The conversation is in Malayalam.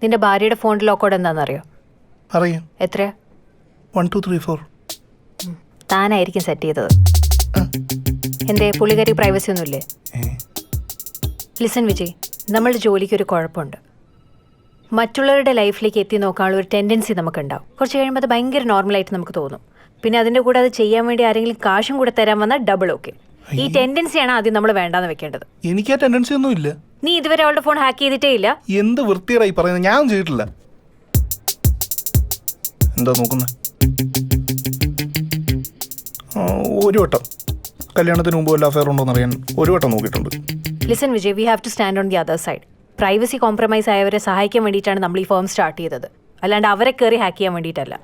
നിന്റെ ഭാര്യയുടെ ഫോണിൽ ലോക്കോഡ് എന്താണെന്നറിയോ? അറിയാം. എത്രയാ? 1 2 3 4. താനായിരിക്കും സെറ്റ് ചെയ്തത്. എന്തേ പുള്ളിക്കാരി പ്രൈവസി ഒന്നുമില്ലേ? ലിസൺ വിജയ്, നമ്മളുടെ ജോലിക്ക് ഒരു കുഴപ്പമുണ്ട്. മറ്റുള്ളവരുടെ ലൈഫിലേക്ക് എത്തി നോക്കാനുള്ള ഒരു ടെൻഡൻസി നമുക്കുണ്ടാവും. കുറച്ച് കഴിയുമ്പോൾ അത് ഭയങ്കര നോർമലായിട്ട് നമുക്ക് തോന്നും. പിന്നെ അതിൻ്റെ കൂടെ അത് ചെയ്യാൻ വേണ്ടി ആരെങ്കിലും കാശും കൂടെ തരാൻ വന്നാൽ ഡബിൾ ഓക്കെ. ഈ ടെൻഡൻസിയാണ് ആദ്യം നമ്മൾ വേണ്ടാന്ന് വെക്കേണ്ടത്. എനിക്ക് ആ ടെൻഡൻസി ഒന്നും ഇല്ല. നീ ഇതുവരെ അവളുടെ ഫോൺ ഹാക്ക് ചെയ്തിട്ടേ ഇല്ല. എന്ത് വൃത്തിയായി പറയുന്നത്? ഞാൻ ചെയ്തിട്ടില്ല. എന്താ നോക്കുന്നത്? ഒരു വട്ടം കല്യാണത്തിന് മുമ്പ് വല്ല അഫയർ ഉണ്ടോന്ന് അറിയാൻ ഒരു വട്ടം നോക്കിയിട്ടുണ്ട്. Listen Vijay, we have to stand on the other side. Privacy compromise ആയവരെ സഹായിക്കാൻ വേണ്ടിയിട്ടാണ് നമ്മൾ ഈ ഫേം സ്റ്റാർട്ട് ചെയ്തത്, അല്ലാണ്ട് അവരെ കയറി ഹാക്ക് ചെയ്യാൻ വേണ്ടിയിട്ടല്ല.